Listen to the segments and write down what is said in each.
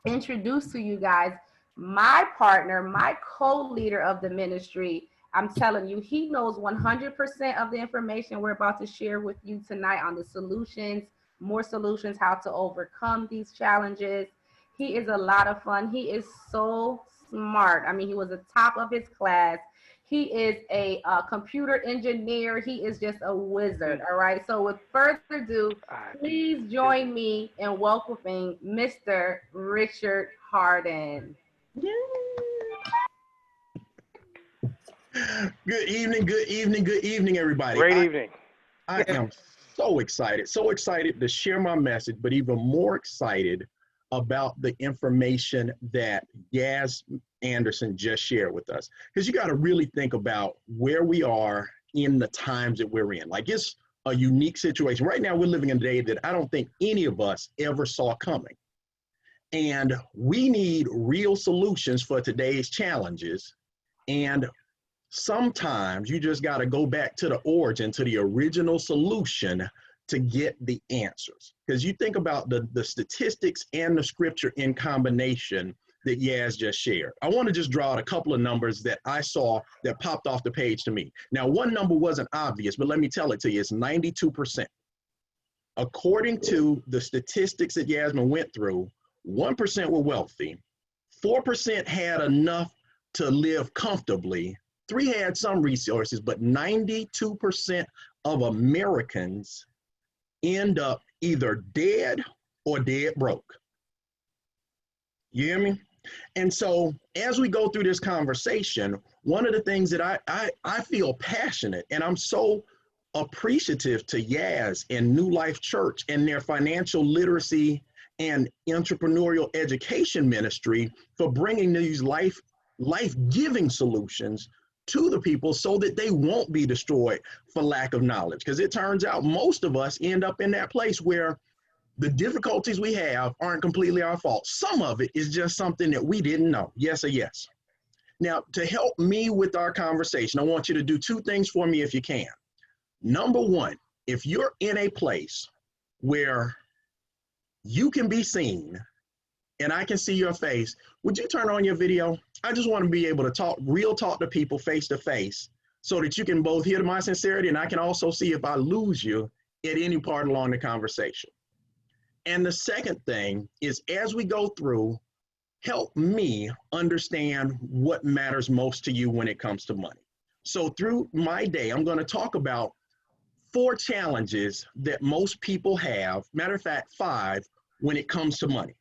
introduce to you guys my partner, my co-leader of the ministry. I'm telling you, he knows 100% of the information we're about to share with you tonight on the solutions, more solutions, how to overcome these challenges. He is a lot of fun. He is so smart. I mean, he was the top of his class. He is a computer engineer. He is just a wizard. All right. So, with further ado, please join me in welcoming Mr. Richard Hardon. Good evening, everybody. Great evening. I am so excited to share my message, but even more excited about the information that Yaz Anderson just shared with us. Because you got to really think about where we are in the times that we're in. Like, it's a unique situation. Right now, we're living in a day that I don't think any of us ever saw coming. And we need real solutions for today's challenges. And sometimes you just got to go back to the origin, to the original solution to get the answers. Because you think about the statistics and the scripture in combination that Yaz just shared. I want to just draw out a couple of numbers that I saw that popped off the page to me. Now, one number wasn't obvious, but let me tell it to you. It's 92%. According to the statistics that Yasmin went through, 1% were wealthy, 4% had enough to live comfortably, 3 had some resources, but 92% of Americans end up either dead or dead broke. You hear me? And so as we go through this conversation, one of the things that I feel passionate, and I'm so appreciative to Yaz and New Life Church and their financial literacy and entrepreneurial education ministry for bringing these life-giving solutions to the people so that they won't be destroyed for lack of knowledge. Because it turns out most of us end up in that place where the difficulties we have aren't completely our fault. Some of it is just something that we didn't know. Yes or yes. Now, to help me with our conversation, I want you to do 2 things for me if you can. Number 1, if you're in a place where you can be seen and I can see your face, would you turn on your video? I just want to be able to talk to people face to face so that you can both hear my sincerity and I can also see if I lose you at any part along the conversation. And the second thing is, as we go through, help me understand what matters most to you when it comes to money. So through my day, I'm going to talk about 4 challenges that most people have, matter of fact, 5, when it comes to money.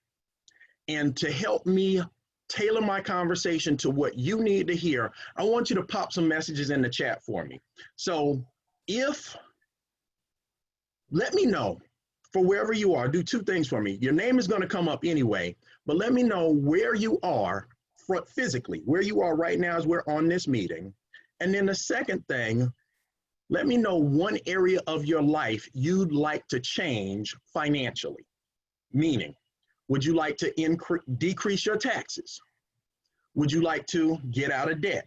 And to help me tailor my conversation to what you need to hear, I want you to pop some messages in the chat for me. So let me know, for wherever you are, do 2 things for me. Your name is going to come up anyway, but let me know where you are physically, where you are right now as we're on this meeting. And then the second thing, let me know one area of your life you'd like to change financially. Meaning, would you like to decrease your taxes? Would you like to get out of debt?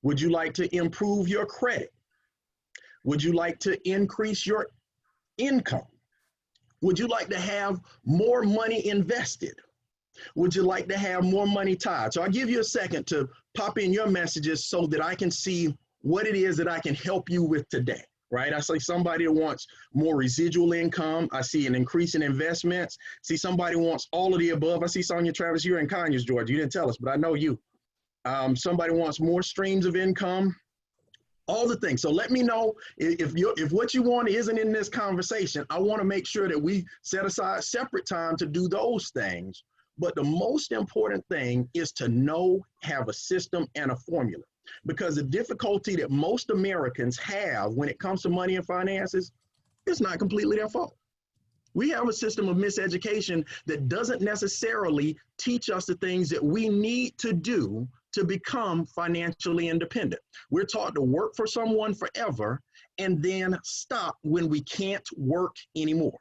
Would you like to improve your credit? Would you like to increase your income? Would you like to have more money invested? Would you like to have more money tied? So I'll give you a second to pop in your messages so that I can see what it is that I can help you with today, right? I see somebody that wants more residual income. I see an increase in investments. See somebody wants all of the above. I see Sonia Travis, you're in Conyers, Georgia. You didn't tell us, but I know you. Somebody wants more streams of income. All the things. So let me know if what you want isn't in this conversation. I want to make sure that we set aside separate time to do those things. But the most important thing is to have a system and a formula. Because the difficulty that most Americans have when it comes to money and finances, it's not completely their fault. We have a system of miseducation that doesn't necessarily teach us the things that we need to do to become financially independent. We're taught to work for someone forever and then stop when we can't work anymore.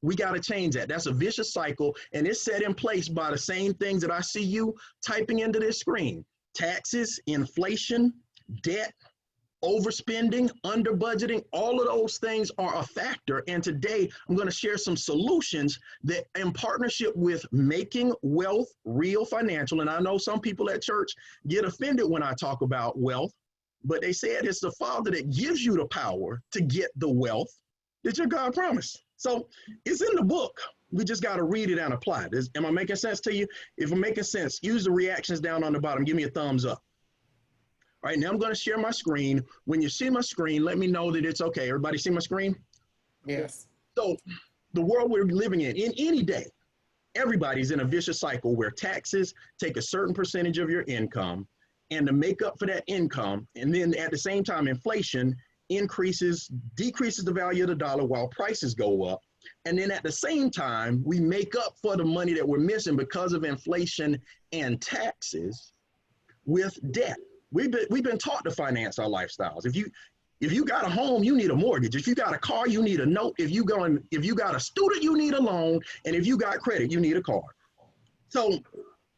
We got to change that. That's a vicious cycle, and it's set in place by the same things that I see you typing into this screen: taxes, inflation, debt, overspending, under budgeting, all of those things are a factor. And today I'm going to share some solutions that in partnership with Making Wealth Real Financial. And I know some people at church get offended when I talk about wealth, but they said it's the Father that gives you the power to get the wealth that your God promised. So it's in the book. We just got to read it and apply it. Am I making sense to you? If I'm making sense, use the reactions down on the bottom. Give me a thumbs up. All right, now I'm going to share my screen. When you see my screen, let me know that it's okay. Everybody see my screen? Yes. So the world we're living in any day, everybody's in a vicious cycle where taxes take a certain percentage of your income, and to make up for that income, and then at the same time, inflation decreases the value of the dollar while prices go up. And then at the same time, we make up for the money that we're missing because of inflation and taxes with debt. We've been taught to finance our lifestyles. If you got a home, you need a mortgage. If you got a car, you need a note. If you got a student, you need a loan. And if you got credit, you need a card. So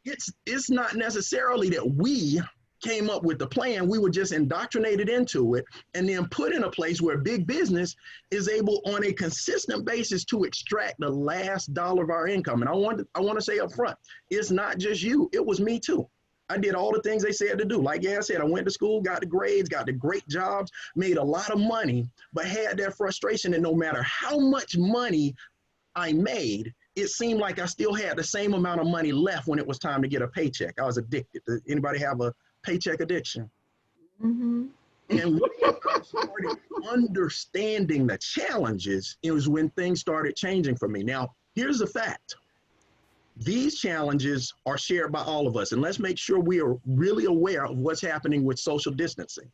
it's not necessarily that we came up with the plan. We were just indoctrinated into it and then put in a place where big business is able on a consistent basis to extract the last dollar of our income. And I want to say up front, it's not just you. It was me too. I did all the things they said to do. Like I said, I went to school, got the grades, got the great jobs, made a lot of money, but had that frustration that no matter how much money I made, it seemed like I still had the same amount of money left when it was time to get a paycheck. I was addicted. Does anybody have a paycheck addiction? Mm-hmm. And when I started understanding the challenges, it was when things started changing for me. Now, here's the fact. These challenges are shared by all of us, and let's make sure we are really aware of what's happening with social distancing.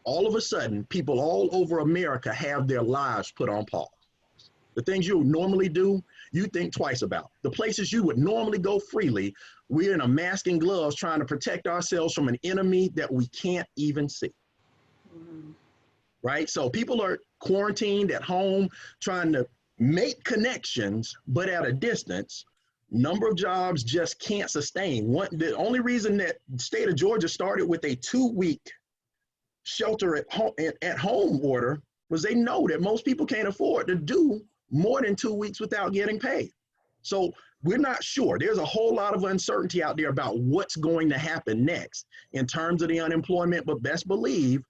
All of a sudden, people all over America have their lives put on pause. The things you would normally do, you think twice about. The places you would normally go freely, we're in a mask and gloves trying to protect ourselves from an enemy that we can't even see. Mm-hmm. Right? So people are quarantined at home, trying to make connections, but at a distance. Number of jobs just can't sustain. The only reason that the state of Georgia started with a 2-week shelter at home order was they know that most people can't afford to do more than 2 weeks without getting paid. So we're not sure. There's a whole lot of uncertainty out there about what's going to happen next in terms of the unemployment, but best believe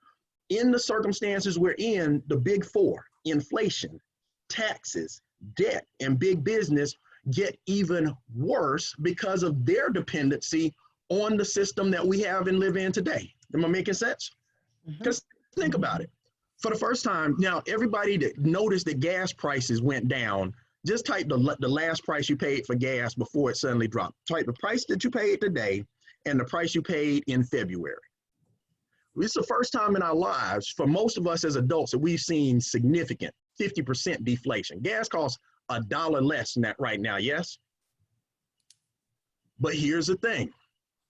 in the circumstances we're in, the big four, inflation, taxes, debt, and big business get even worse because of their dependency on the system that we have and live in today. Am I making sense? Because think about it. For the first time, now everybody that noticed that gas prices went down, just type the last price you paid for gas before it suddenly dropped. Type the price that you paid today and the price you paid in February. It's the first time in our lives, for most of us as adults, that we've seen significant 50% deflation. Gas costs $1 less than that right now, yes? But here's the thing.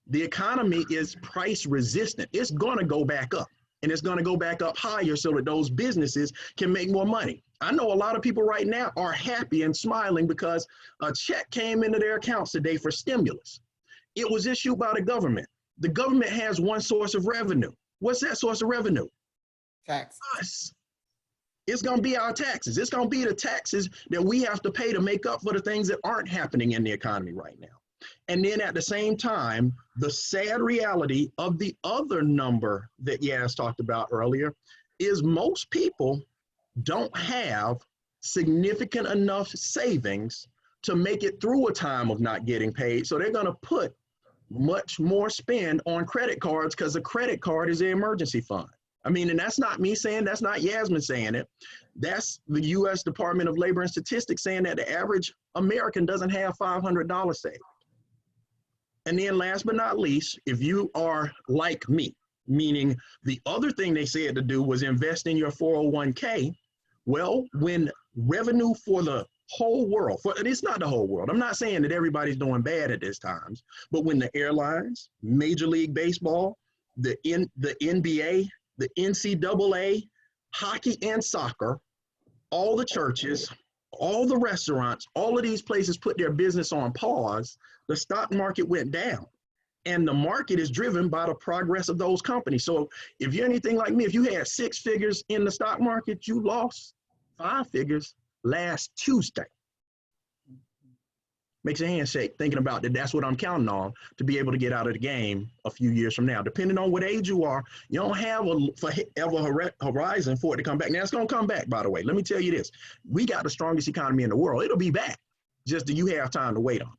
The economy is price resistant. It's gonna go back up, and it's gonna go back up higher so that those businesses can make more money. I know a lot of people right now are happy and smiling because a check came into their accounts today for stimulus. It was issued by the government. The government has one source of revenue. What's that source of revenue? Tax. Us. It's going to be our taxes. It's going to be the taxes that we have to pay to make up for the things that aren't happening in the economy right now. And then at the same time, the sad reality of the other number that Yaz talked about earlier is most people don't have significant enough savings to make it through a time of not getting paid. So they're going to put much more spend on credit cards because a credit card is an emergency fund. I mean, and that's not me saying, that's not Yasmin saying it. That's the U.S. Department of Labor and Statistics saying that the average American doesn't have $500 saved. And then last but not least, if you are like me, meaning the other thing they said to do was invest in your 401k, well, when revenue for the whole world, it's not the whole world. I'm not saying that everybody's doing bad at this times, but when the airlines, Major League Baseball, the NBA, the NCAA, hockey and soccer, all the churches, all the restaurants, all of these places put their business on pause, the stock market went down. And the market is driven by the progress of those companies. So if you're anything like me, if you had 6 figures in the stock market, you lost 5 figures last Tuesday. Makes your hand shake thinking about that. That's what I'm counting on to be able to get out of the game a few years from now. Depending on what age you are, you don't have a forever horizon for it to come back. Now, it's going to come back, by the way. Let me tell you this. We got the strongest economy in the world. It'll be back. Just do you have time to wait on.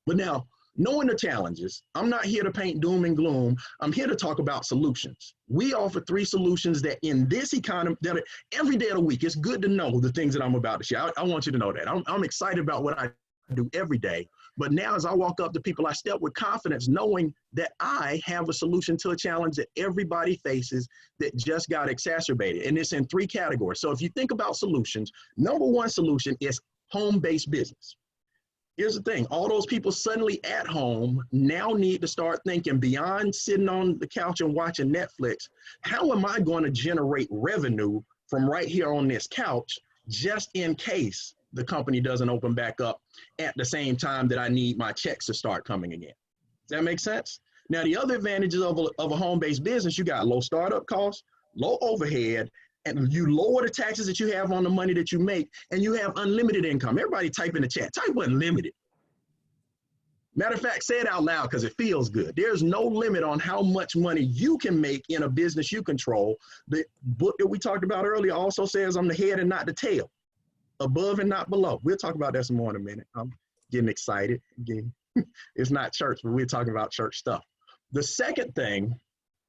But now, knowing the challenges, I'm not here to paint doom and gloom. I'm here to talk about solutions. We offer 3 solutions that in this economy, that every day of the week, it's good to know the things that I'm about to share. I want you to know that. I'm excited about what I do every day. But now as I walk up to people, I step with confidence, knowing that I have a solution to a challenge that everybody faces that just got exacerbated. And it's in 3 categories. So if you think about solutions, number 1 solution is home-based business. Here's the thing, all those people suddenly at home now need to start thinking beyond sitting on the couch and watching Netflix. How am I going to generate revenue from right here on this couch, just in case the company doesn't open back up at the same time that I need my checks to start coming again? Does that make sense? Now, the other advantages of a home-based business, you got low startup costs, low overhead, and you lower the taxes that you have on the money that you make, and you have unlimited income. Everybody type in the chat, type unlimited. Matter of fact, say it out loud because it feels good. There's no limit on how much money you can make in a business you control. The book that we talked about earlier also says I'm the head and not the tail, above and not below. We'll talk about that some more in a minute. I'm getting excited. Again, it's not church, but we're talking about church stuff. The second thing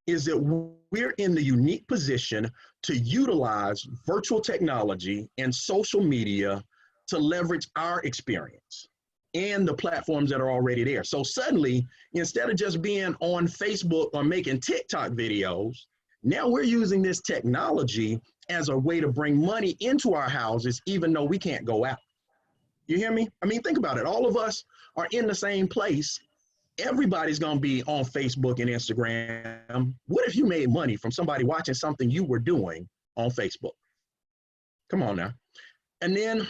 is that we're in the unique position to utilize virtual technology and social media to leverage our experience and the platforms that are already there. So suddenly, instead of just being on Facebook or making TikTok videos, now we're using this technology as a way to bring money into our houses, even though we can't go out. You hear me? I mean, think about it. All of us are in the same place. Everybody's going to be on Facebook and Instagram. What if you made money from somebody watching something you were doing on Facebook? Come on now. And then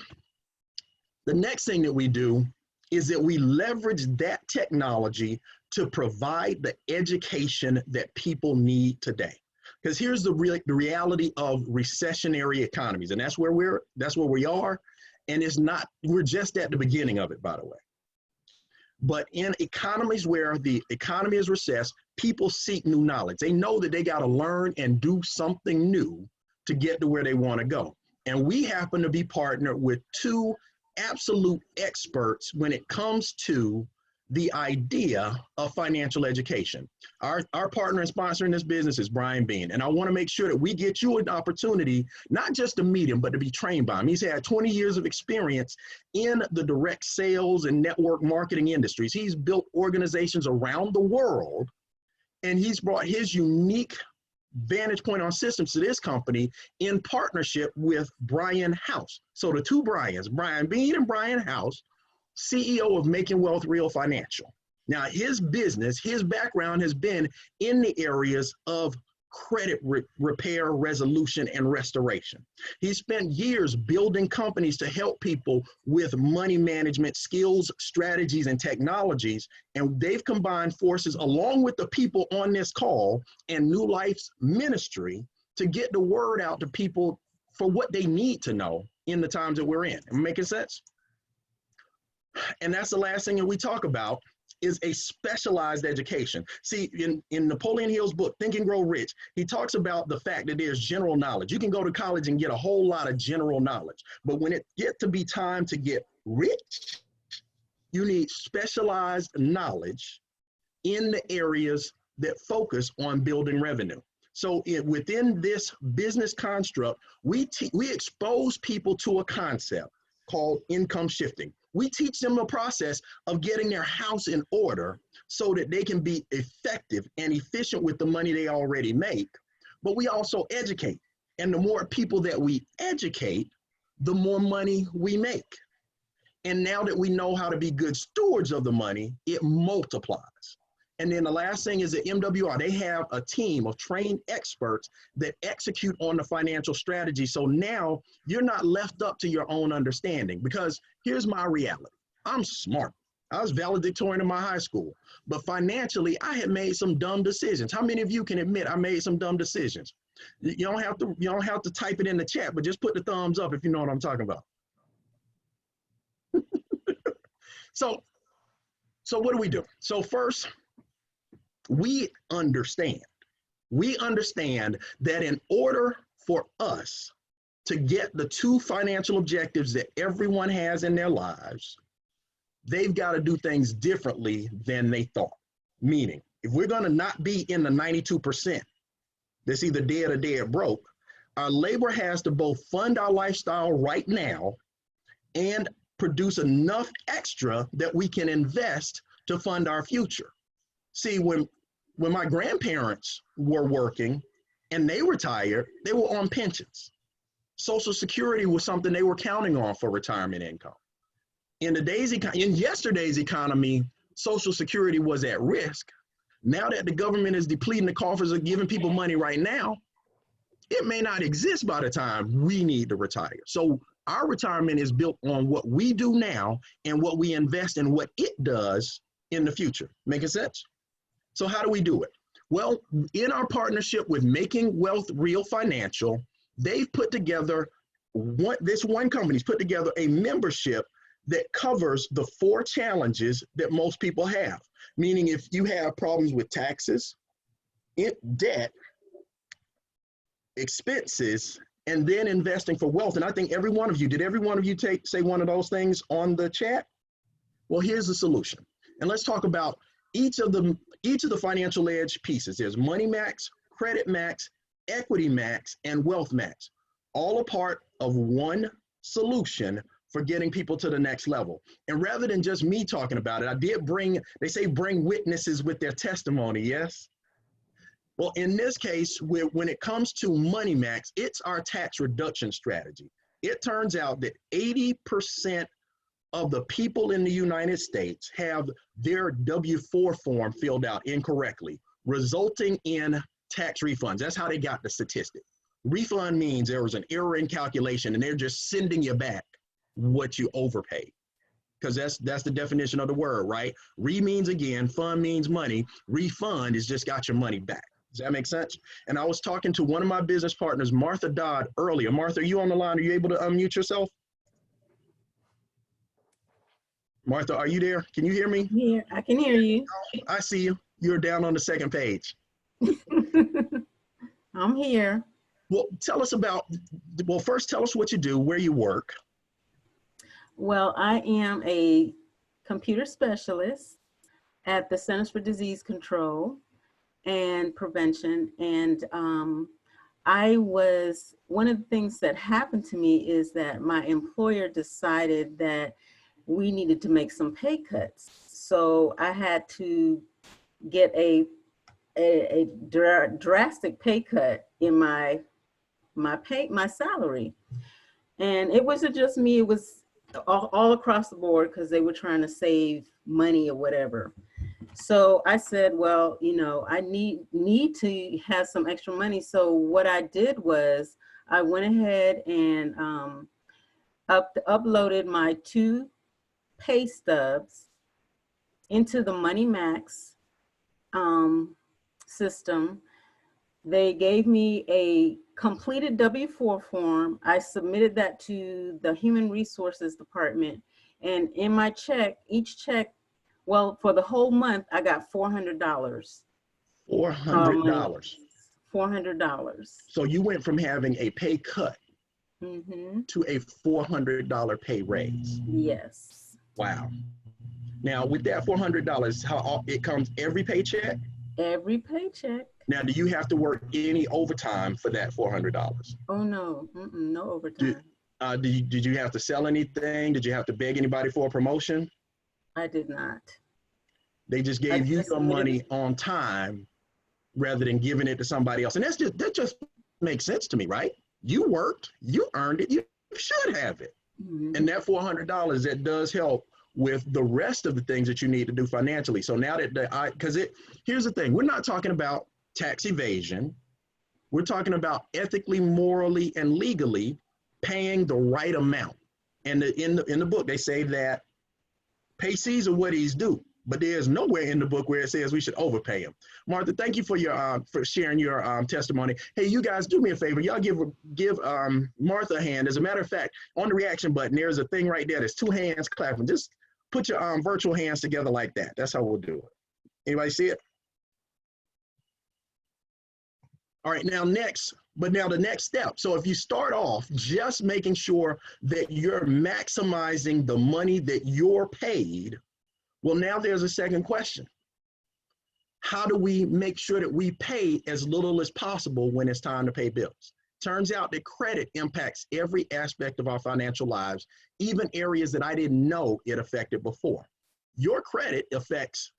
the next thing that we do is that we leverage that technology to provide the education that people need today. Because here's the reality of recessionary economies, and that's where we are. And it's not, we're just at the beginning of it, by the way. But in economies where the economy is recessed, people seek new knowledge. They know that they got to learn and do something new to get to where they want to go. And we happen to be partnered with 2 absolute experts when it comes to the idea of financial education. Our partner and sponsor in this business is Brian Bean. And I want to make sure that we get you an opportunity, not just to meet him, but to be trained by him. He's had 20 years of experience in the direct sales and network marketing industries. He's built organizations around the world, and he's brought his unique vantage point on systems to this company in partnership with Brian House. So the 2 Brians, Brian Bean and Brian House, CEO of Making Wealth Real Financial. Now, his business, his background has been in the areas of credit repair, resolution, and restoration. He spent years building companies to help people with money management skills, strategies, and technologies. And they've combined forces along with the people on this call and New Life's ministry to get the word out to people for what they need to know in the times that we're in. Am I making sense? And that's the last thing that we talk about is a specialized education. See, in Napoleon Hill's book, Think and Grow Rich, he talks about the fact that there's general knowledge. You can go to college and get a whole lot of general knowledge. But when it gets to be time to get rich, you need specialized knowledge in the areas that focus on building revenue. So within this business construct, we expose people to a concept called income shifting. We teach them the process of getting their house in order so that they can be effective and efficient with the money they already make. But we also educate. And the more people that we educate, the more money we make. And now that we know how to be good stewards of the money, it multiplies. And then the last thing is that MWR, they have a team of trained experts that execute on the financial strategy. So now you're not left up to your own understanding, because here's my reality. I'm smart. I was valedictorian in my high school, but financially, I had made some dumb decisions. How many of you can admit I made some dumb decisions? You don't have to type it in the chat, but just put the thumbs up if you know what I'm talking about. So, so what do we do? So first, we understand. We understand that in order for us to get the two financial objectives that everyone has in their lives, they've got to do things differently than they thought. Meaning, if we're going to not be in the 92% that's either dead or dead broke, our labor has to both fund our lifestyle right now and produce enough extra that we can invest to fund our future. See, when my grandparents were working and they retired, they were on pensions. Social Security was something they were counting on for retirement income. In yesterday's economy, Social Security was at risk. Now that the government is depleting the coffers of giving people money right now, it may not exist by the time we need to retire. So our retirement is built on what we do now and what we invest in what it does in the future. Making sense? So how do we do it? Well, in our partnership with Making Wealth Real Financial, they've put together, this one company's put together a membership that covers the 4 challenges that most people have. Meaning if you have problems with taxes, debt, expenses, and then investing for wealth. And I think every one of you, did every one of you say one of those things on the chat? Well, here's the solution. And let's talk about each of the financial edge pieces. There's Money Max, Credit Max, Equity Max, and Wealth Max, all a part of one solution for getting people to the next level. And rather than just me talking about it, I did they say bring witnesses with their testimony, yes? Well, in this case, when it comes to Money Max, it's our tax reduction strategy. It turns out that 80% of the people in the United States have their W-4 form filled out incorrectly, resulting in tax refunds. That's how they got the statistic. Refund means there was an error in calculation and they're just sending you back what you overpaid. Because that's the definition of the word, right? Re means again, fund means money. Refund is just got your money back. Does that make sense? And I was talking to one of my business partners, Martha Dodd, earlier. Martha, are you on the line? Are you able to unmute yourself? Martha, are you there? Can you hear me? Yeah, I can hear you. I see you. You're down on the second page. I'm here. Well, first tell us what you do, where you work. Well, I am a computer specialist at the Centers for Disease Control and Prevention. And one of the things that happened to me is that my employer decided that we needed to make some pay cuts. So I had to get a drastic pay cut in my salary. And it wasn't just me, it was all across the board because they were trying to save money or whatever. So I said, well, I need to have some extra money. So what I did was I went ahead and uploaded my 2 pay stubs into the Money Max system. They gave me a completed W-4 form. I submitted that to the Human Resources Department. And in my check, each check, well, for the whole month, I got $400. $400. $400. So you went from having a pay cut to a $400 pay raise. Yes. Wow. Now with that $400, how it comes every paycheck? Every paycheck. Now, do you have to work any overtime for that $400? Oh no, no overtime. Did you have to sell anything? Did you have to beg anybody for a promotion? I did not. They just gave you your money on time rather than giving it to somebody else. And that just makes sense to me, right? You worked, you earned it, you should have it. And that $400, that does help with the rest of the things that you need to do financially. So now here's the thing, we're not talking about tax evasion. We're talking about ethically, morally, and legally paying the right amount. And in the book, they say that Pay Caesar what he's due. But there's nowhere in the book where it says we should overpay him. Martha, thank you for your for sharing your testimony. Hey, you guys, do me a favor. Y'all give Martha a hand. As a matter of fact, on the reaction button, there's a thing right there. There's 2 hands clapping. Just put your virtual hands together like that. That's how we'll do it. Anybody see it? All right, now the next step. So if you start off just making sure that you're maximizing the money that you're paid, well, now there's a second question. How do we make sure that we pay as little as possible when it's time to pay bills? Turns out that credit impacts every aspect of our financial lives, even areas that I didn't know it affected before. Your credit affects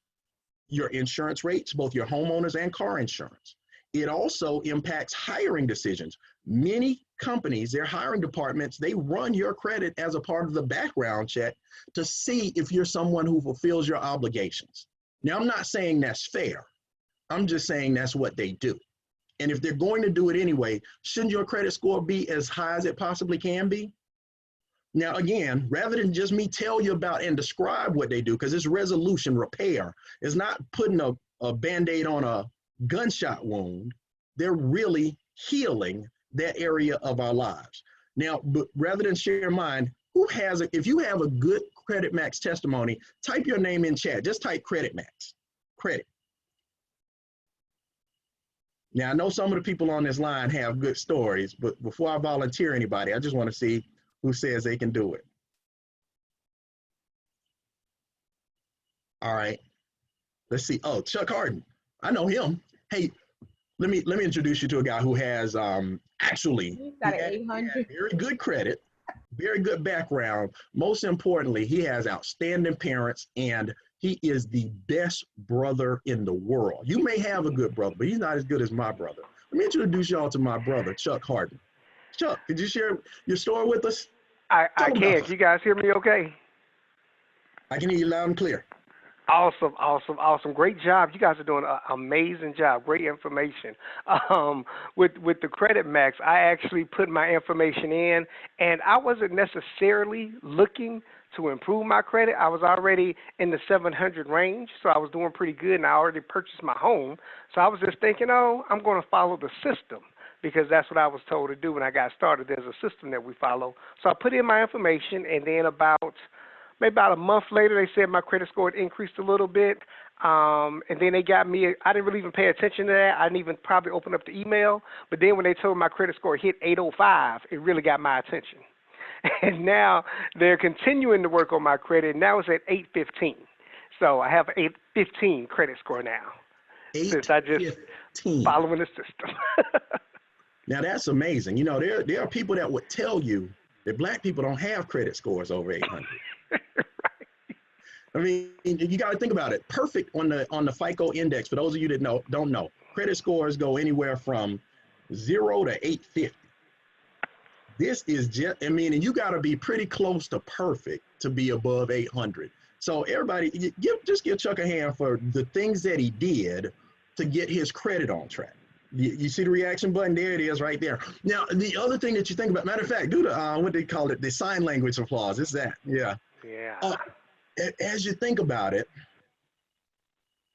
your insurance rates, both your homeowners and car insurance. It also impacts hiring decisions. Many companies, their hiring departments, they run your credit as a part of the background check to see if you're someone who fulfills your obligations. Now, I'm not saying that's fair. I'm just saying that's what they do. And if they're going to do it anyway, shouldn't your credit score be as high as it possibly can be? Now, again, rather than just me tell you about and describe what they do, because it's resolution repair, it's not putting a Band-Aid on a gunshot wound, they're really healing that area of our lives. Now, but rather than share mine, if you have a good Credit Max testimony, type your name in chat. Just type Credit Max, credit. Now, I know some of the people on this line have good stories, but before I volunteer anybody, I just want to see who says they can do it. All right, let's see. Oh, Chuck Hardon, I know him. Hey, let me introduce you to a guy who has actually got an 800. very good credit, very good background. Most importantly, he has outstanding parents, and he is the best brother in the world. You may have a good brother, but he's not as good as my brother. Let me introduce y'all to my brother, Chuck Hardon. Chuck, could you share your story with us? I can. Can you guys hear me okay? I can hear you loud and clear. Awesome, awesome, awesome. Great job. You guys are doing an amazing job. Great information. With the Credit Max, I actually put my information in, and I wasn't necessarily looking to improve my credit. I was already in the 700 range, so I was doing pretty good, and I already purchased my home. So I was just thinking, oh, I'm going to follow the system, because that's what I was told to do when I got started. There's a system that we follow. So I put in my information, and then maybe about a month later, they said my credit score had increased a little bit. And then they got me, I didn't really even pay attention to that. I didn't even probably open up the email. But then when they told me my credit score hit 805, it really got my attention. And now they're continuing to work on my credit. Now it's at 815. So I have an 815 credit score now. Since I just following the system. Now that's amazing. You know, there are people that would tell you that Black people don't have credit scores over 800. Right. I mean, you got to think about it. Perfect on the FICO index. For those of you that don't know, credit scores go anywhere from 0 to 850. This is just, I mean, and you got to be pretty close to perfect to be above 800. So everybody, just give Chuck a hand for the things that he did to get his credit on track. You see the reaction button? There it is right there. Now, the other thing that you think about, matter of fact, do the, what they call it, the sign language applause. It's that, yeah. Yeah. As you think about it,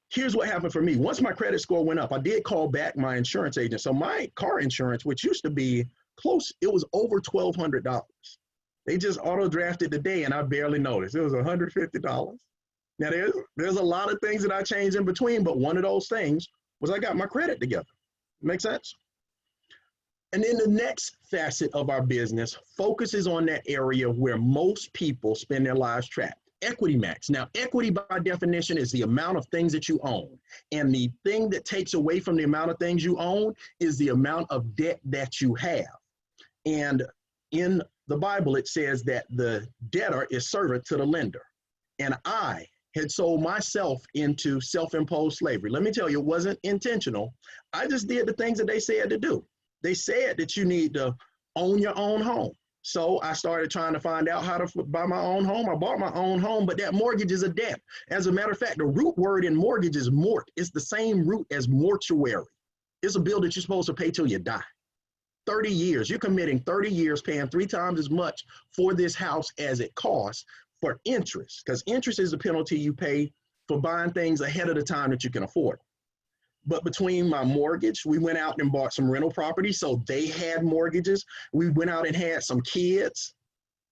here's what happened for me. Once my credit score went up, I did call back my insurance agent. So my car insurance, which used to be close, it was over $1,200. They just auto drafted today and I barely noticed. It was $150. Now there's a lot of things that I changed in between, but one of those things was I got my credit together. Make sense? And then the next facet of our business focuses on that area where most people spend their lives trapped. Equity max. Now, equity by definition is the amount of things that you own. And the thing that takes away from the amount of things you own is the amount of debt that you have. And in the Bible, it says that the debtor is servant to the lender. And I had sold myself into self-imposed slavery. Let me tell you, it wasn't intentional. I just did the things that they said to do. They said that you need to own your own home. So I started trying to find out how to buy my own home. I bought my own home, but that mortgage is a debt. As a matter of fact, the root word in mortgage is mort. It's the same root as mortuary. It's a bill that you're supposed to pay till you die. 30 years, you're committing 30 years paying 3 times as much for this house as it costs for interest, because interest is the penalty you pay for buying things ahead of the time that you can afford. But between my mortgage, we went out and bought some rental property, so they had mortgages. We went out and had some kids,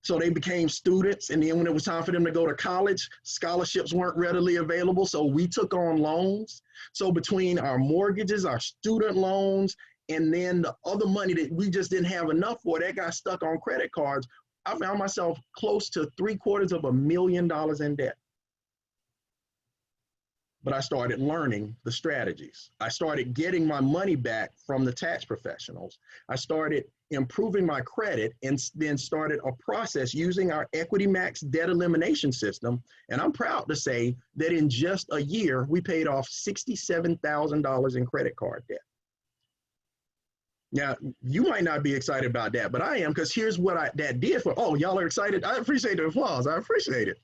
so they became students. And then when it was time for them to go to college, scholarships weren't readily available, so we took on loans. So between our mortgages, our student loans, and then the other money that we just didn't have enough for, that got stuck on credit cards, I found myself close to $750,000 in debt. But I started learning the strategies. I started getting my money back from the tax professionals. I started improving my credit and then started a process using our Equity Max debt elimination system. And I'm proud to say that in just a year, we paid off $67,000 in credit card debt. Now, you might not be excited about that, but I am, because here's what that did for, oh, y'all are excited? I appreciate the applause. I appreciate it.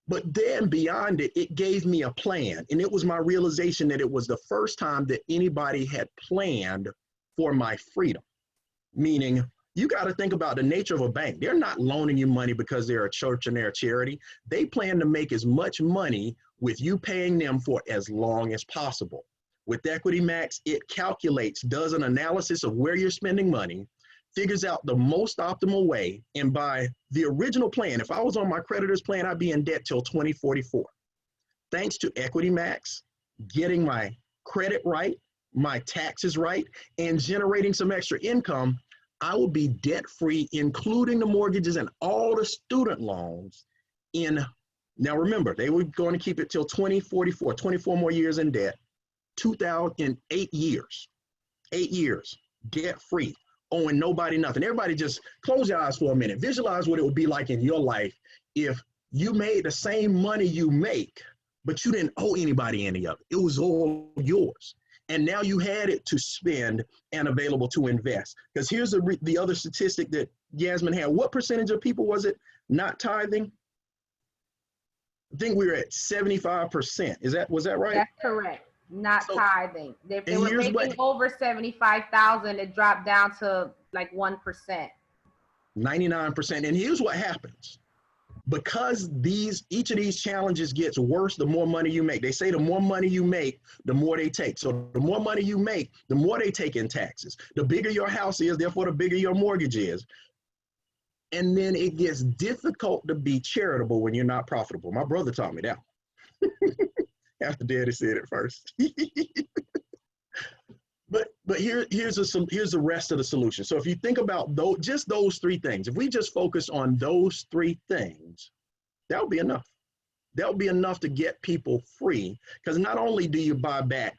But then beyond it, it gave me a plan. And it was my realization that it was the first time that anybody had planned for my freedom. Meaning, you got to think about the nature of a bank. They're not loaning you money because they're a church and they're a charity. They plan to make as much money with you paying them for as long as possible. With Equity Max, it calculates, does an analysis of where you're spending money, figures out the most optimal way, and by the original plan, if I was on my creditor's plan, I'd be in debt till 2044. Thanks to Equity Max, getting my credit right, my taxes right, and generating some extra income, I will be debt-free, including the mortgages and all the student loans now remember, they were going to keep it till 2044, 24 more years in debt, 2008 years, 8 years, debt-free, owing nobody nothing. Everybody just close your eyes for a minute. Visualize what it would be like in your life if you made the same money you make, but you didn't owe anybody any of it. It was all yours. And now you had it to spend and available to invest. Because here's the other statistic that Yasmin had. What percentage of people was it not tithing? I think we were at 75%. Was that right? That's correct. Not tithing. If they were making over 75,000, it dropped down to like 1%. 99%. And here's what happens. Because each of these challenges gets worse the more money you make. They say the more money you make, the more they take. So the more money you make, the more they take in taxes. The bigger your house is, therefore the bigger your mortgage is. And then it gets difficult to be charitable when you're not profitable. My brother taught me that. After Daddy said it first. But here's the rest of the solution. So if you think about just those three things, if we just focus on those three things, that would be enough. That would be enough to get people free, because not only do you buy back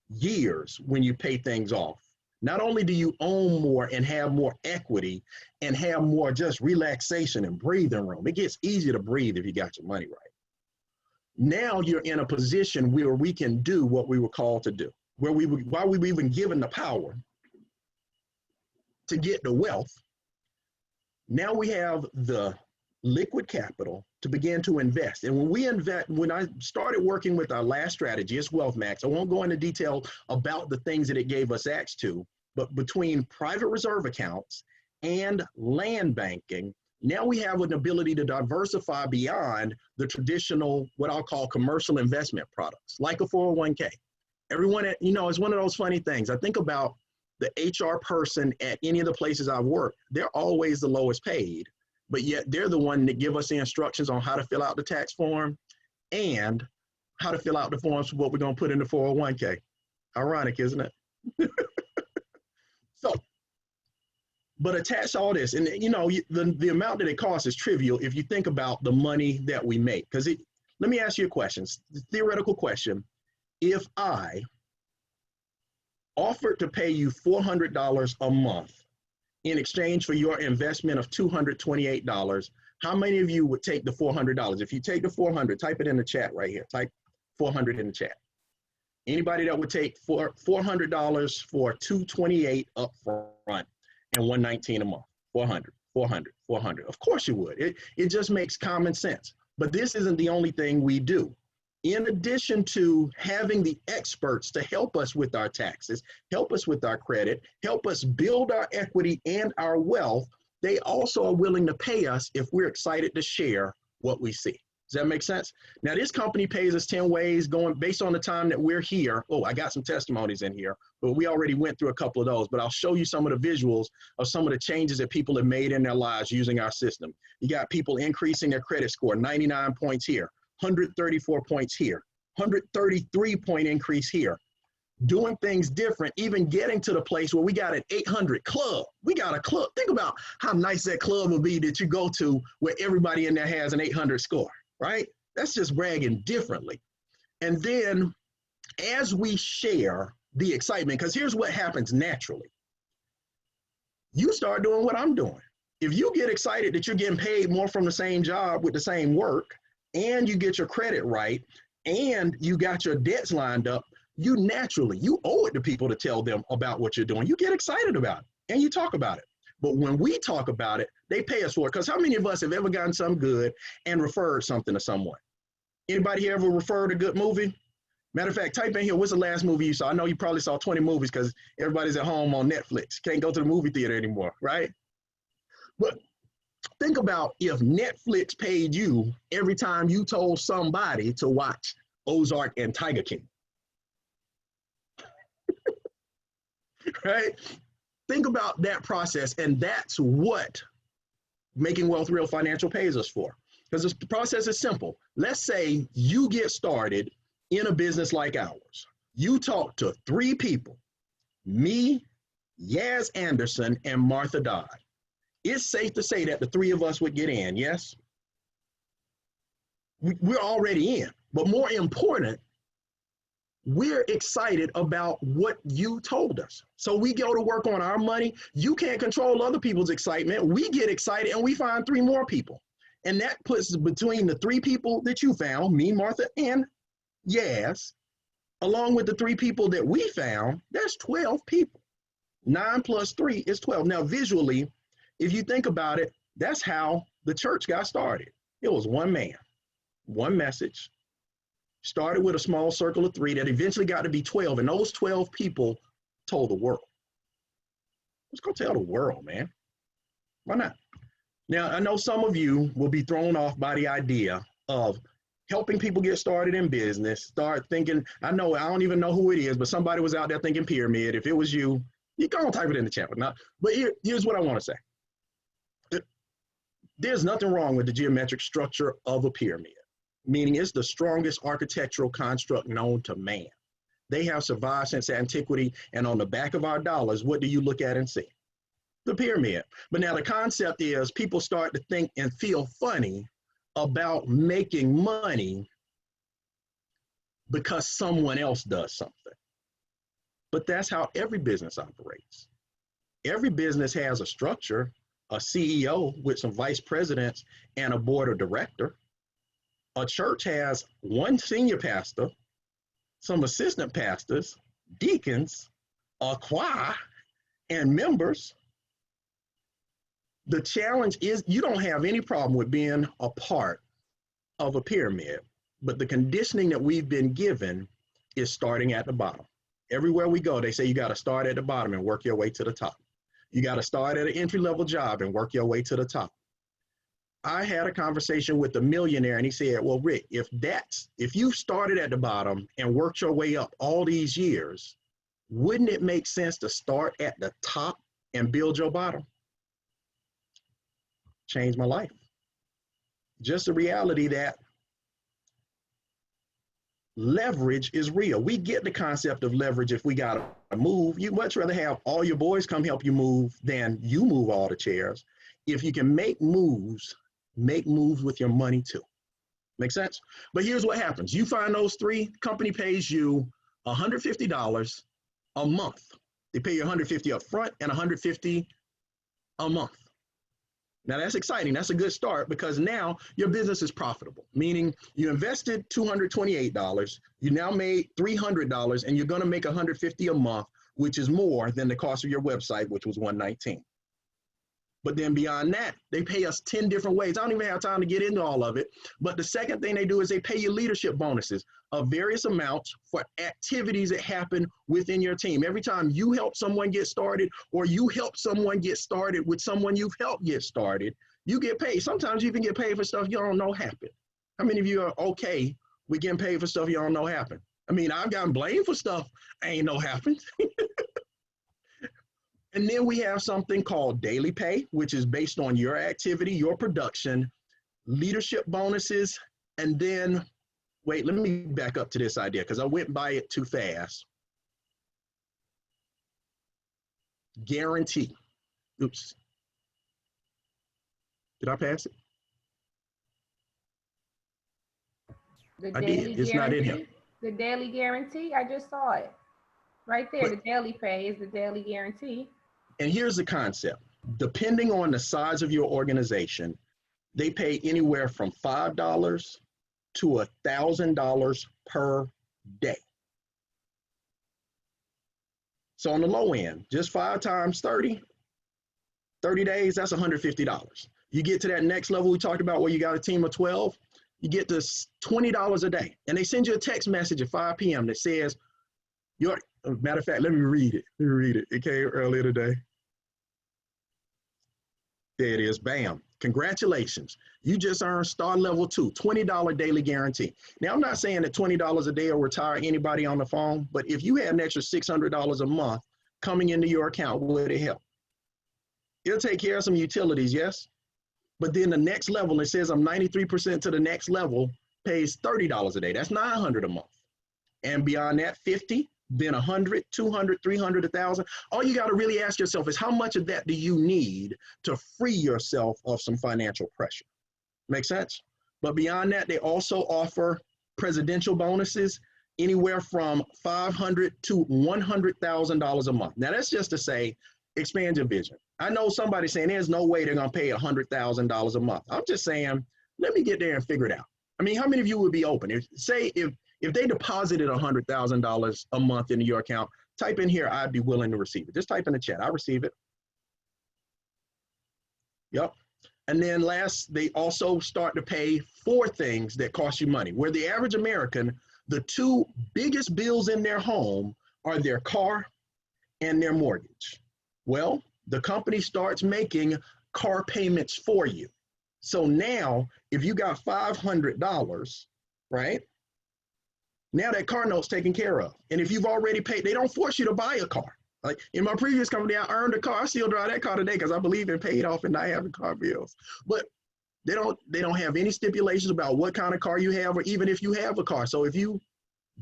years when you pay things off, not only do you own more and have more equity and have more just relaxation and breathing room. It gets easier to breathe if you got your money right. Now you're in a position where we can do what we were called to do, why we were even given the power to get the wealth. Now we have the liquid capital to begin to invest. And when I started working with our last strategy, it's Wealth Max. I won't go into detail about the things that it gave us access to, but between private reserve accounts and land banking, now we have an ability to diversify beyond the traditional, what I'll call commercial investment products, like a 401k. Everyone, it's one of those funny things. I think about the HR person at any of the places I've worked. They're always the lowest paid, but yet they're the one that give us the instructions on how to fill out the tax form and how to fill out the forms for what we're going to put in the 401k. Ironic, isn't it? So, but attach all this, and the amount that it costs is trivial if you think about the money that we make. Because let me ask you a question, theoretical question. If I offered to pay you $400 a month in exchange for your investment of $228, how many of you would take the $400? If you take the 400, type it in the chat right here. Type 400 in the chat. Anybody that would take $400 for $228 up front and $119 a month? 400, 400, 400. Of course you would. It just makes common sense. But this isn't the only thing we do. In addition to having the experts to help us with our taxes, help us with our credit, help us build our equity and our wealth, they also are willing to pay us if we're excited to share what we see. Does that make sense? Now, this company pays us 10 ways going based on the time that we're here. Oh, I got some testimonies in here, but we already went through a couple of those, but I'll show you some of the visuals of some of the changes that people have made in their lives using our system. You got people increasing their credit score, 99 points here, 134 points here, 133 point increase here, doing things different, even getting to the place where we got an 800 club. We got a club. Think about how nice that club would be that you go to where everybody in there has an 800 score. Right? That's just bragging differently. And then as we share the excitement, because here's what happens naturally. You start doing what I'm doing. If you get excited that you're getting paid more from the same job with the same work, and you get your credit right, and you got your debts lined up, you owe it to people to tell them about what you're doing. You get excited about it, and you talk about it. But when we talk about it, they pay us for it. Because how many of us have ever gotten something good and referred something to someone? Anybody here ever referred a good movie? Matter of fact, type in here, what's the last movie you saw? I know you probably saw 20 movies because everybody's at home on Netflix. Can't go to the movie theater anymore, right? But think about if Netflix paid you every time you told somebody to watch Ozark and Tiger King. Right? Think about that process, and that's what Making Wealth Real Financial pays us for. Because the process is simple. Let's say you get started in a business like ours. You talk to 3 people, me, Yaz Anderson, and Martha Dodd. It's safe to say that the 3 of us would get in, yes? We're already in. But more important, we're excited about what you told us. So we go to work on our money. You can't control other people's excitement. We get excited and we find 3 more people. And that puts between the 3 people that you found, me, Martha, and Yaz, along with the 3 people that we found, that's 12 people. 9 plus 3 is 12. Now, visually, if you think about it, that's how the church got started. It was one man, one message, started with a small circle of 3 that eventually got to be 12. And those 12 people told the world. Let's go tell the world, man. Why not? Now, I know some of you will be thrown off by the idea of helping people get started in business, start thinking, I don't even know who it is, but somebody was out there thinking pyramid. If it was you, you go and type it in the chat. But here's what I want to say. There's nothing wrong with the geometric structure of a pyramid, meaning it's the strongest architectural construct known to man. They have survived since antiquity, and on the back of our dollars, what do you look at and see? The pyramid. But now the concept is people start to think and feel funny about making money because someone else does something. But that's how every business operates. Every business has a structure, a CEO with some vice presidents and a board of directors. A church has one senior pastor, some assistant pastors, deacons, a choir, and members. The challenge is you don't have any problem with being a part of a pyramid, but the conditioning that we've been given is starting at the bottom. Everywhere we go, they say you got to start at the bottom and work your way to the top. You got to start at an entry-level job and work your way to the top. I had a conversation with a millionaire and he said, well, Rick, if you started at the bottom and worked your way up all these years, wouldn't it make sense to start at the top and build your bottom? Changed my life. Just the reality that leverage is real. We get the concept of leverage if we got to move. You'd much rather have all your boys come help you move than you move all the chairs. If you can make moves with your money too. Make sense? But here's what happens. You find those 3, company pays you $150 a month. They pay you $150 up front and $150 a month. Now that's exciting. That's a good start because now your business is profitable, meaning you invested $228, you now made $300, and you're going to make $150 a month, which is more than the cost of your website, which was $119. But then beyond that, they pay us 10 different ways. I don't even have time to get into all of it. But the second thing they do is they pay you leadership bonuses of various amounts for activities that happen within your team. Every time you help someone get started or you help someone get started with someone you've helped get started, You get paid. Sometimes you even get paid for stuff you don't know happened. How many of you are okay with getting paid for stuff you don't know happened? I mean, I've gotten blamed for stuff I ain't know happened. And then we have something called daily pay, which is based on your activity, your production, leadership bonuses, and then, wait, let me back up to this idea because I went by it too fast. Guarantee. Oops. Did I pass it? The I daily did. It's not in here. guarantee. The daily guarantee. I just saw it right there. But, the daily pay is the daily guarantee. and here's the concept. Depending on the size of your organization, they pay anywhere from $5 to $1,000 per day. So on the low end, just 5 times 30 days, that's $150. You get to that next level we talked about where you got a team of 12, you get to $20 a day. And they send you a text message at 5 p.m. that says, matter of fact, let me read it. It came earlier today. There it is, bam. Congratulations. You just earned star level 2, $20 daily guarantee. Now, I'm not saying that $20 a day will retire anybody on the phone, but if you had an extra $600 a month coming into your account, would it help? It'll take care of some utilities, yes? But then the next level, it says I'm 93% to the next level, pays $30 a day. That's $900 a month. And beyond that, 50, then 100, 200, 300, 1,000. All you got to really ask yourself is how much of that do you need to free yourself of some financial pressure? Make sense? But beyond that, they also offer presidential bonuses anywhere from $500 to $100,000 a month. Now, that's just to say, expand your vision. I know somebody saying there's no way they're going to pay $100,000 a month. I'm just saying, let me get there and figure it out. I mean, how many of you would be open? If they deposited $100,000 a month into your account, type in here, I'd be willing to receive it. Just type in the chat, I receive it. Yep. And then last, they also start to pay for things that cost you money. Where the average American, the 2 biggest bills in their home are their car and their mortgage. Well, the company starts making car payments for you. So now, if you got $500, right? Now that car note's taken care of. And if you've already paid, they don't force you to buy a car. Like in my previous company, I earned a car. I still drive that car today because I believe in paid off and not having car bills. But they don't have any stipulations about what kind of car you have or even if you have a car. So if you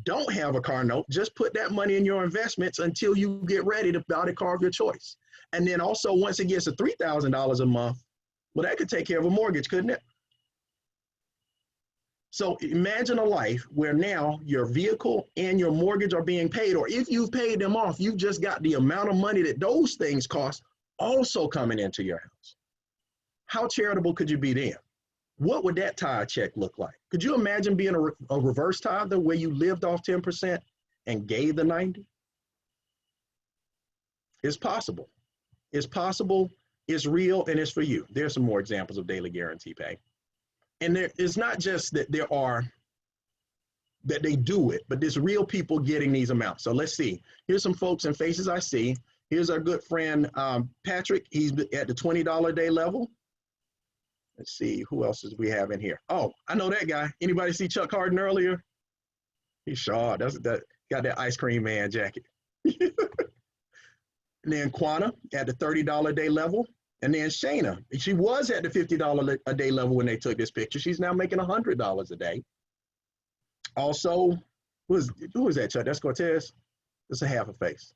don't have a car note, just put that money in your investments until you get ready to buy the car of your choice. And then also once it gets to $3,000 a month, well, that could take care of a mortgage, couldn't it? So imagine a life where now your vehicle and your mortgage are being paid, or if you've paid them off, you've just got the amount of money that those things cost also coming into your house. How charitable could you be then? What would that tithe check look like? Could you imagine being a reverse tither where you lived off 10% and gave the 90? It's possible. It's possible, it's real, and it's for you. There's some more examples of daily guarantee pay. And it's not just that that they do it, but there's real people getting these amounts. So let's see. Here's some folks and faces I see. Here's our good friend, Patrick. He's at the $20 a day level. Let's see, who else do we have in here? Oh, I know that guy. Anybody see Chuck Hardon earlier? He's sharp. That got that ice cream man jacket. And then Quana at the $30 a day level. And then Shayna, she was at the $50 a day level when they took this picture. She's now making $100 a day. Also, who is that, Chuck? That's Cortez. That's a half a face.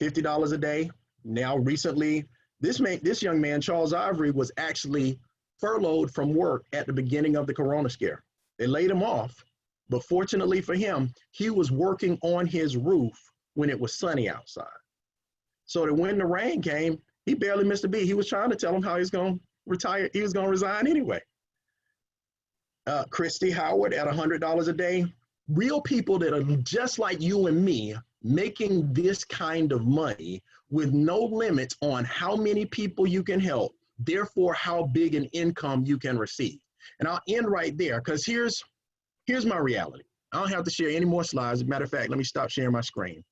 $50 a day. Now recently, this young man, Charles Ivory, was actually furloughed from work at the beginning of the Corona scare. They laid him off, but fortunately for him, he was working on his roof when it was sunny outside. So that when the rain came, he barely missed a beat. He was trying to tell him how he's going to retire. He was going to resign anyway. Christy Howard at $100 a day. Real people that are just like you and me, making this kind of money with no limits on how many people you can help, therefore how big an income you can receive. And I'll end right there because here's my reality. I don't have to share any more slides. As a matter of fact, let me stop sharing my screen.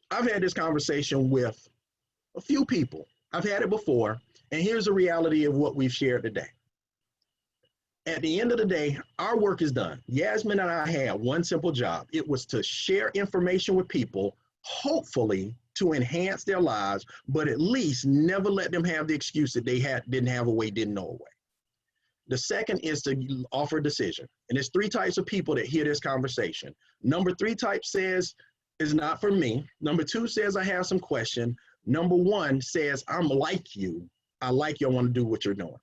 I've had this conversation with A few people. I've had it before. And here's the reality of what we've shared today. At the end of the day, our work is done. Yasmin and I had one simple job. It was to share information with people, hopefully to enhance their lives, but at least never let them have the excuse that they didn't have a way, didn't know a way. The second is to offer a decision. And there's three types of people that hear this conversation. Number 3 type says, it's not for me. Number 2 says, I have some question. Number 1 says, I'm like you. I like you, I want to do what you're doing.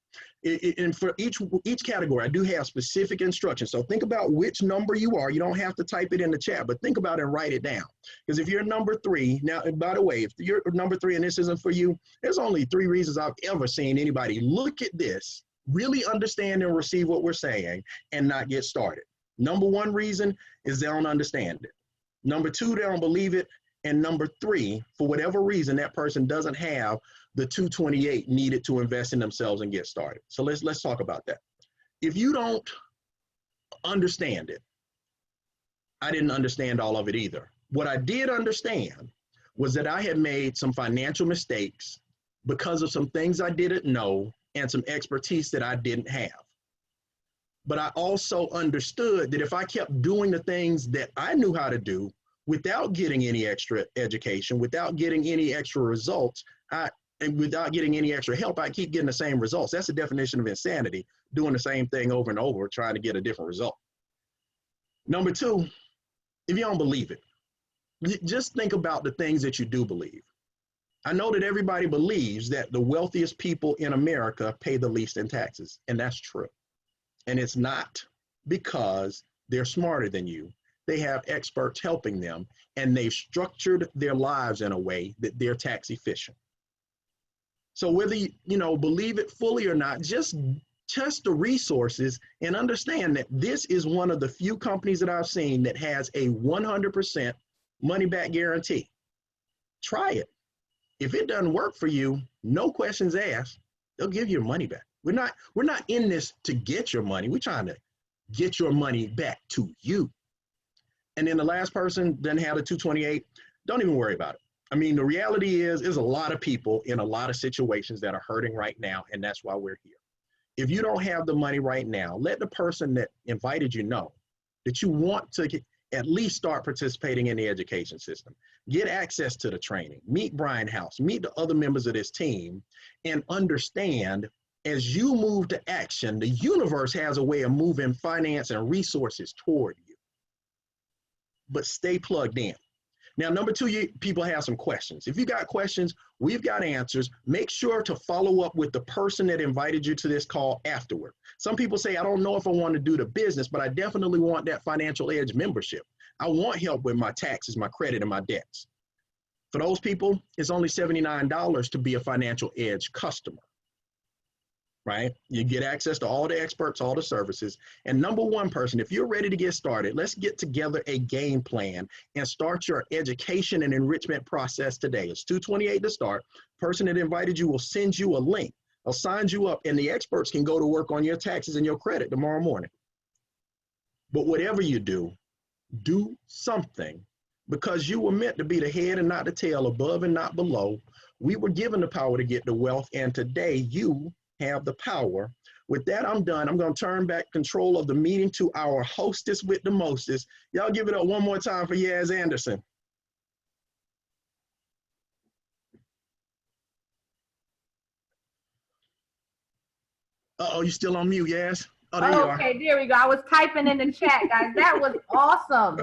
And for each category, I do have specific instructions. So think about which number you are. You don't have to type it in the chat, but think about it and write it down. Because if you're number 3, now, by the way, if you're number 3 and this isn't for you, there's only 3 reasons I've ever seen anybody look at this, really understand and receive what we're saying, and not get started. Number 1 reason is they don't understand it. Number 2, they don't believe it. And number 3, for whatever reason, that person doesn't have the 228 needed to invest in themselves and get started. So let's talk about that. If you don't understand it, I didn't understand all of it either. What I did understand was that I had made some financial mistakes because of some things I didn't know and some expertise that I didn't have. But I also understood that if I kept doing the things that I knew how to do without getting any extra education, without getting any extra results, and without getting any extra help, I keep getting the same results. That's the definition of insanity, doing the same thing over and over, trying to get a different result. Number 2, if you don't believe it, just think about the things that you do believe. I know that everybody believes that the wealthiest people in America pay the least in taxes, and that's true. And it's not because they're smarter than you. They have experts helping them, and they've structured their lives in a way that they're tax efficient. So whether you believe it fully or not, just test the resources and understand that this is one of the few companies that I've seen that has a 100% money back guarantee. Try it. If it doesn't work for you, no questions asked, they'll give you your money back. We're not in this to get your money. We're trying to get your money back to you. And then the last person doesn't have the 228, don't even worry about it. I mean, the reality is, there's a lot of people in a lot of situations that are hurting right now, and that's why we're here. If you don't have the money right now, let the person that invited you know that you want to at least start participating in the education system. Get access to the training, meet Brian House, meet the other members of this team, and understand as you move to action, the universe has a way of moving finance and resources toward you. But stay plugged in. Now, number 2, people have some questions. If you got questions, we've got answers. Make sure to follow up with the person that invited you to this call afterward. Some people say, I don't know if I want to do the business, but I definitely want that Financial Edge membership. I want help with my taxes, my credit, and my debts. For those people, it's only $79 to be a Financial Edge customer. Right? You get access to all the experts, all the services. And number 1 person, if you're ready to get started, let's get together a game plan and start your education and enrichment process today. It's $228 to start. Person that invited you will send you a link. They'll sign you up, and the experts can go to work on your taxes and your credit tomorrow morning. But whatever you do something, because you were meant to be the head and not the tail, above and not below. We were given the power to get the wealth, and today you have the power. With that, I'm done. I'm going to turn back control of the meeting to our hostess with the mostest. Y'all give it up one more time for Yaz Anderson. Uh-oh, you still on mute, Yaz? Oh, there you are. Okay, there we go. I was typing in the chat, guys. That was awesome.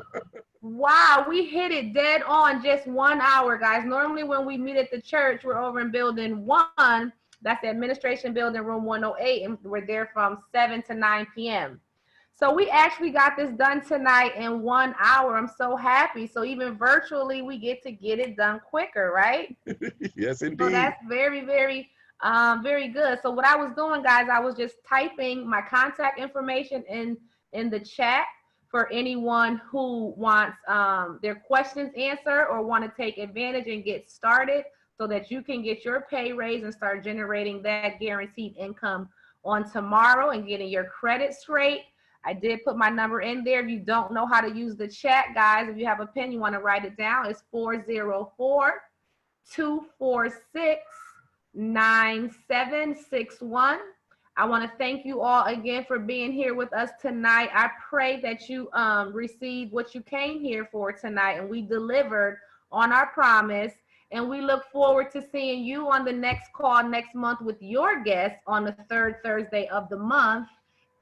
Wow, we hit it dead on just 1 hour, guys. Normally when we meet at the church, we're over in building 1. That's the administration building, room 108, and we're there from 7 to 9 p.m. So we actually got this done tonight in 1 hour. I'm so happy. So even virtually, we get to get it done quicker, right? Yes, indeed. So that's very, very, very good. So what I was doing, guys, I was just typing my contact information in the chat for anyone who wants their questions answered or want to take advantage and get started, so that you can get your pay raise and start generating that guaranteed income on tomorrow and getting your credit straight. I did put my number in there. If you don't know how to use the chat, guys, if you have a pen, you want to write it down, it's 404 246-9761. I want to thank you all again for being here with us tonight. I pray that you received what you came here for tonight, and we delivered on our promise. And we look forward to seeing you on the next call next month with your guests on the third Thursday of the month.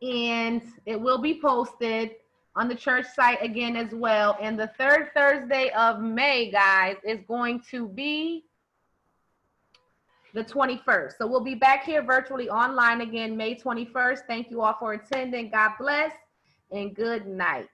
And it will be posted on the church site again as well. And the third Thursday of May, guys, is going to be the 21st. So we'll be back here virtually online again, May 21st. Thank you all for attending. God bless and good night.